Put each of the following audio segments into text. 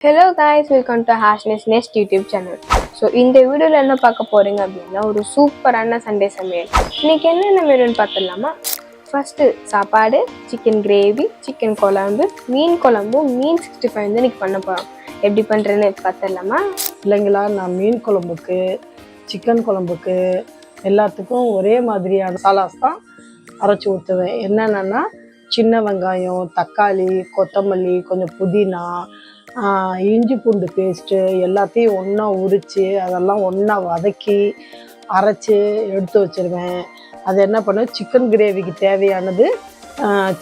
Hello guys, welcome to Hashness Nest YouTube channel. So இந்த வீடியோல என்ன பார்க்க போறீங்க அப்படின்னா ஒரு சூப்பரான சண்டே சமையல். இன்னைக்கு என்னென்ன மெனுன்னு பார்த்தலாமா? ஃபர்ஸ்ட் சாப்பாடு, சிக்கன் கிரேவி, சிக்கன் குழம்பு, மீன் குழம்பு, மீன் 65 வந்து இன்னைக்கு பண்ண போறோம். எப்படி பண்றேன்னு பார்த்தலாமா? இல்லைங்களா, நான் மீன் குழம்புக்கு சிக்கன் குழம்புக்கு எல்லாத்துக்கும் ஒரே மாதிரியான மசாலாஸ் தான் அரைச்சி ஊற்றுவேன். என்னென்னா சின்ன வெங்காயம், தக்காளி, கொத்தமல்லி, கொஞ்சம் புதினா, இஞ்சி பூண்டு பேஸ்ட்டு எல்லாத்தையும் ஒன்றா உரித்து அதெல்லாம் ஒன்றா வதக்கி அரைச்சி எடுத்து வச்சுருவேன். அது என்ன பண்ணுவேன், சிக்கன் கிரேவிக்கு தேவையானது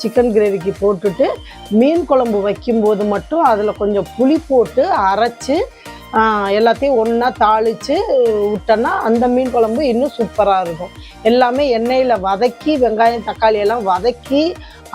சிக்கன் கிரேவிக்கு போட்டுட்டு மீன் குழம்பு வைக்கும்போது மட்டும் அதில் கொஞ்சம் புளி போட்டு அரைச்சி எல்லாத்தையும் ஒன்றா தாளித்து விட்டோன்னா அந்த மீன் குழம்பு இன்னும் சூப்பராக இருக்கும். எல்லாமே எண்ணெயில் வதக்கி வெங்காயம் தக்காளி எல்லாம் வதக்கி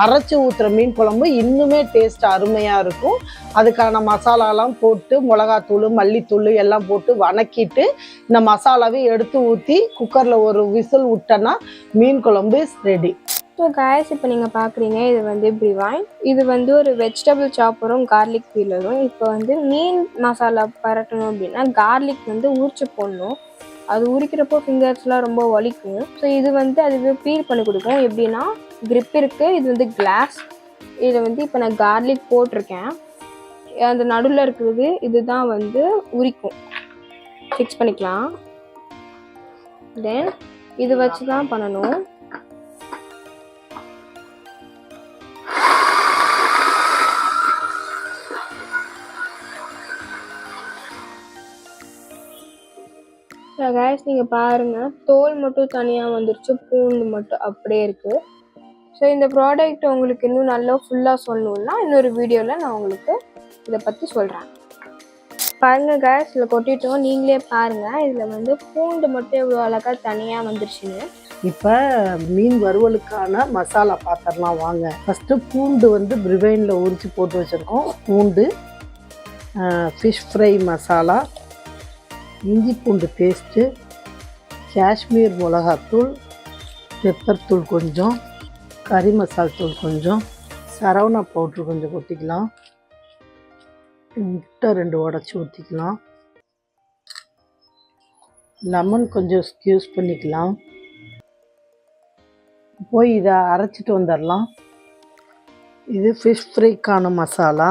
அரைச்சி ஊற்றுற மீன் குழம்பு இன்னுமே டேஸ்ட் அருமையாக இருக்கும். அதுக்கான மசாலாலாம் போட்டு மிளகாத்தூள் மல்லித்தூள் எல்லாம் போட்டு வதக்கிட்டு இந்த மசாலாவையும் எடுத்து ஊற்றி குக்கரில் ஒரு விசில் விட்டோன்னா மீன் குழம்பு ரெடி. ஸோ காய்ஸ், இப்போ நீங்கள் பார்க்குறீங்க, இது வந்து பிரிவாயின். இது வந்து ஒரு வெஜிடபிள் சாப்பரும் கார்லிக் பீலரும். இப்போ வந்து மீன் மசாலா பரட்டணும் அப்படின்னா கார்லிக் வந்து உரிச்சு போடணும். அது உரிக்கிறப்போ ஃபிங்கர்ஸ்லாம் ரொம்ப வலிக்கும். ஸோ இது வந்து அதுவே பீல் பண்ணி கொடுக்கும். எப்படின்னா கிரிப் இருக்குது, இது வந்து கிளாஸ். இதில் வந்து இப்போ நான் கார்லிக் போட்டிருக்கேன். அந்த நடுவில் இருக்கிறது இதுதான் வந்து உரிக்கும். ஃபிக்ஸ் பண்ணிக்கலாம். தென் இது வச்சு தான் பண்ணணும். கைஸ், நீங்கள் பாருங்கள், தோல் மட்டும் தனியாக வந்துருச்சு, பூண்டு மட்டும் அப்படியே இருக்குது. ஸோ இந்த ப்ராடக்ட் உங்களுக்கு இன்னும் நல்லா ஃபுல்லாக சொல்லணுன்னா இன்னொரு வீடியோவில் நான் உங்களுக்கு இதை பற்றி சொல்கிறேன். பாருங்கள் கைஸ், இதில் கொட்டிட்டோம், நீங்களே பாருங்கள். இதில் வந்து பூண்டு மட்டும் எவ்வளோ அழகாக தனியாக வந்துருச்சுன்னு. இப்போ மீன் வறுவலுக்கான மசாலா பார்த்துடலாம் வாங்க. ஃபஸ்ட்டு பூண்டு வந்து பிரிவைனில் உரித்து போட்டு வச்சுருக்கோம். பூண்டு, ஃபிஷ் ஃப்ரை மசாலா, இஞ்சி பூண்டு பேஸ்ட்டு, காஷ்மீர் மிளகாத்தூள், பெப்பர் தூள் கொஞ்சம், கறி மசால் தூள் கொஞ்சம், சரவணா பவுட்ரு கொஞ்சம் கொட்டிக்கலாம், முட்டை 2 உடச்சி ஊற்றிக்கலாம், லெமன் கொஞ்சம் ஸ்க்யூஸ் பண்ணிக்கலாம். போய் இதை அரைச்சிட்டு வந்துடலாம். இது ஃபிஷ் ஃப்ரைக்கான மசாலா.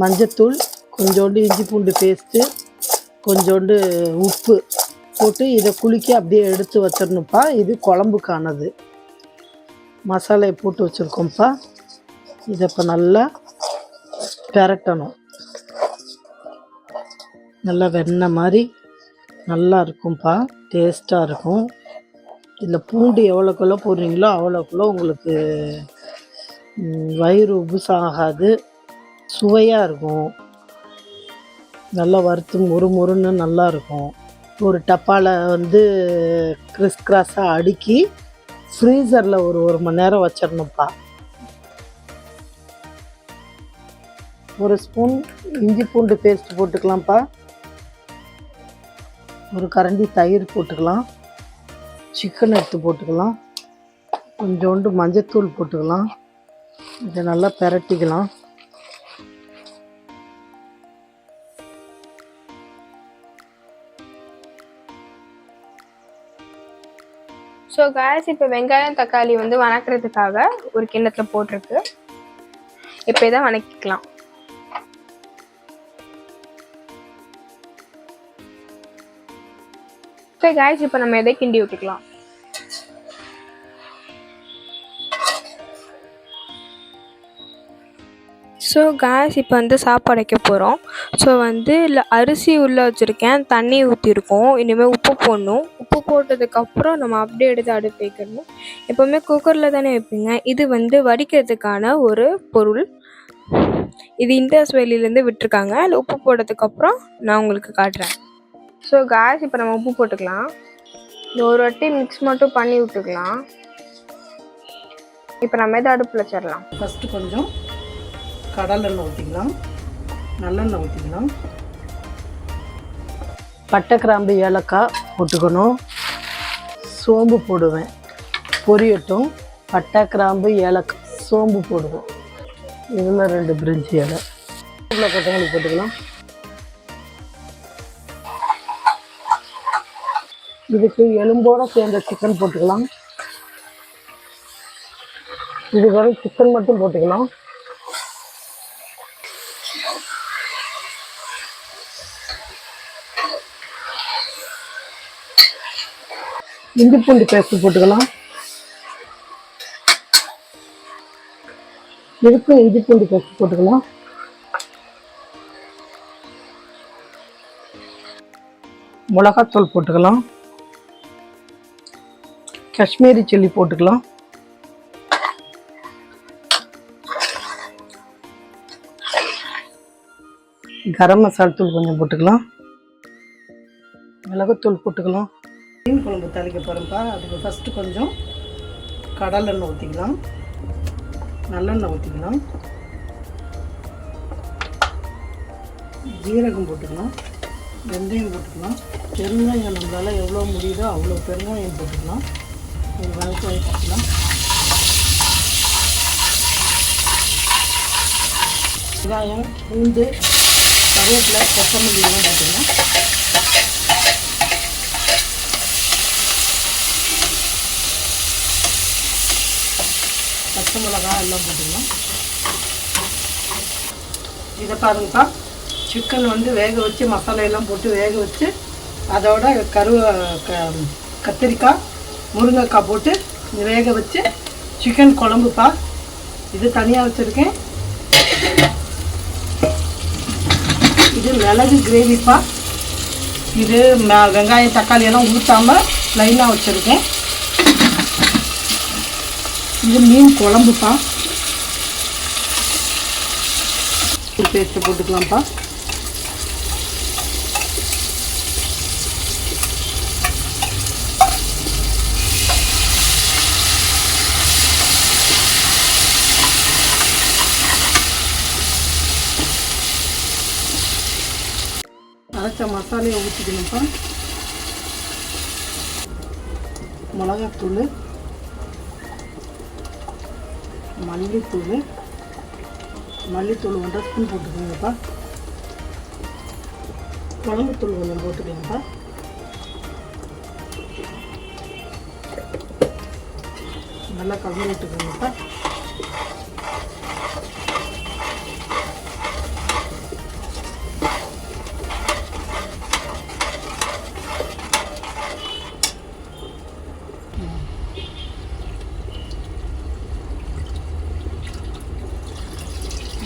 மஞ்சத்தூள், கொஞ்சோண்டு இஞ்சி பூண்டு பேஸ்ட்டு, கொஞ்சோண்டு உப்பு போட்டு இதை குலுக்கி அப்படியே எடுத்து வச்சிடணும்ப்பா. இது குழம்புக்கானது. மசாலையை போட்டு வச்சுருக்கோம்ப்பா. இதை இப்போ நல்லா பெரட்டணும். நல்லா வெண்ணெய் மாதிரி நல்லா இருக்கும்ப்பா, டேஸ்ட்டாக இருக்கும். இதில் பூண்டு எவ்வளோக்குள்ள போடுறீங்களோ அவ்வளோக்குள்ள உங்களுக்கு வயிறு உபுசாகாது, சுவையாக இருக்கும். நல்லா வறுத்து முறுமுறுன்னு நல்லா இருக்கும். ஒரு டப்பாவில் வந்து கிறிஸ்கிராஸாக அடுக்கி ஃப்ரீசரில் ஒரு மணி நேரம் வச்சிடணும்ப்பா. 1 ஸ்பூன் இஞ்சி பூண்டு பேஸ்ட் போட்டுக்கலாம்ப்பா. 1 கரண்டி தயிர் போட்டுக்கலாம். சிக்கன் எடுத்து போட்டுக்கலாம். கொஞ்சோண்டு மஞ்சத்தூள் போட்டுக்கலாம். இதை நல்லா பெரட்டிக்கலாம். ஸோ காய்ஸ், இப்போ வெங்காயம் தக்காளி வந்து வணக்கிறதுக்காக ஒரு கிண்ணத்தில் போட்டிருக்கு. இப்போ இதை வணக்கிக்கலாம். ஸோ காய்ஸ், இப்போ நம்ம இதை கிண்டி விட்டுக்கலாம். ஸோ காய்ஸ், இப்போ வந்து சாப்பாடு வைக்க போகிறோம். ஸோ வந்து இல்லை அரிசி உள்ளே வச்சுருக்கேன், தண்ணி ஊற்றிருக்கோம். இனிமேல் உப்பு போடணும். உப்பு போட்டதுக்கப்புறம் நம்ம அப்படியே எடுத்து அடுப்பு வைக்கணும். எப்போவுமே குக்கரில் தானே வைப்பீங்க. இது வந்து வடிக்கிறதுக்கான ஒரு பொருள். இது இண்டஸ் வேலியிலேருந்து விட்டுருக்காங்க. அதில் உப்பு போட்டதுக்கப்புறம் நான் உங்களுக்கு காட்டுறேன். ஸோ காய்ஸ், இப்போ நம்ம உப்பு போட்டுக்கலாம். இந்த ஒரு வாட்டி மிக்ஸ் மட்டும் பண்ணி விட்டுக்கலாம். இப்போ நம்ம இதை அடுப்பில் வச்சிடலாம். ஃபஸ்ட்டு கொஞ்சம் கடலெண்ணெய் ஊற்றிக்கலாம், நல்லெண்ணெய் ஊற்றிக்கலாம். பட்டை கிராம்பு ஏலக்காய் போட்டுக்கணும். சோம்பு போடுவேன், பொரியட்டும். பட்டை கிராம்பு ஏலக்காய் சோம்பு போடுவேன். இதில் 2 பிரிஞ்சி இலை. கொத்தமல்லி போட்டுக்கலாம். இதுக்கு எலும்போட சேர்ந்த சிக்கன் போட்டுக்கலாம். இது வரை சிக்கன் மட்டும் போட்டுக்கலாம். இஞ்சி பூண்டு பேஸ்ட் போட்டுக்கலாம். இதுக்கும் இஞ்சி பூண்டு பேஸ்ட் போட்டுக்கலாம். மிளகாத்தூள் போட்டுக்கலாம். காஷ்மீரி சில்லி போட்டுக்கலாம். கரம் மசாலா தூள் கொஞ்சம் போட்டுக்கலாம். மிளகுத்தூள் போட்டுக்கலாம். மீன் குழம்பு தாளிக்க போகிறோம்ப்பா. அதுக்கு ஃபஸ்ட்டு கொஞ்சம் கடலெண்ணெய் ஊற்றிக்கலாம். நல்லெண்ணெய் ஊற்றிக்கலாம். ஜீரகம் போட்டுக்கலாம். வெந்தயம் போட்டுக்கலாம். பெருங்காயம் நம்மளால் எவ்வளோ முடியுதோ அவ்வளோ பெருங்காயம் போட்டுக்கலாம். ஒரு வெங்காயம் போட்டுக்கலாம். வெங்காயம், பூண்டு, கருவேப்பிலை, கொத்தமல்லி எல்லாம் போட்டுக்கலாம். பச்சை மிளகாய் எல்லாம் போட்டுக்கலாம். இதை பாருங்கப்பா, சிக்கன் வந்து வேக வச்சு மசாலையெல்லாம் போட்டு வேக வச்சு அதோட கத்திரிக்காய், முருங்கைக்காய் போட்டு வேக வச்சு சிக்கன் குழம்புப்பா. இது தனியாக வச்சுருக்கேன். இது மிளகு கிரேவிப்பா. இது வெங்காயம் தக்காளி எல்லாம் ஊற்றாமல் ப்ளைனாக வச்சுருக்கேன். இது மீன் குழம்புப்பா. பேஸ்ட்டை போட்டுக்கலாம்ப்பா. அரைச்ச மசாலையை ஊற்றிக்கணும்ப்பா. மிளகாத்தூள், மல்லித்தூள் 1 ஸ்பூன் போட்டுக்கோங்கப்பா. குழம்புத்தூள் கொஞ்சம் போட்டுக்கோங்கப்பா. நல்லா கலந்து விட்டுக்கோங்கப்பா.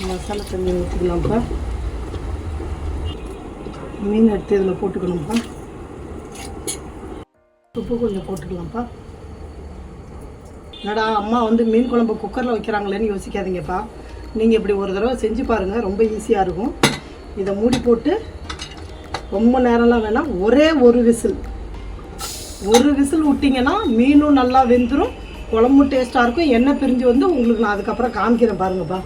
மசாலா தண்ணி ஊற்றிக்கலாம்ப்பா. மீன் எடுத்து இதில் போட்டுக்கணும்ப்பா. உப்பு கொஞ்சம் போட்டுக்கலாம்ப்பா. என்னடா அம்மா வந்து மீன் குழம்பு குக்கரில் வைக்கிறாங்களேன்னு யோசிக்காதீங்கப்பா. நீங்கள் இப்படி ஒரு தடவை செஞ்சு பாருங்கள், ரொம்ப ஈஸியாக இருக்கும். இதை மூடி போட்டு ரொம்ப நேரம்லாம் வேணாம், ஒரே ஒரு விசில் விட்டிங்கன்னா மீனும் நல்லா வெந்துடும், குழம்பும் டேஸ்ட்டாக இருக்கும். எண்ணெய் பிரிஞ்சு வந்து உங்களுக்கு நான் அதுக்கப்புறம் காமிக்கிறேன் பாருங்கப்பா.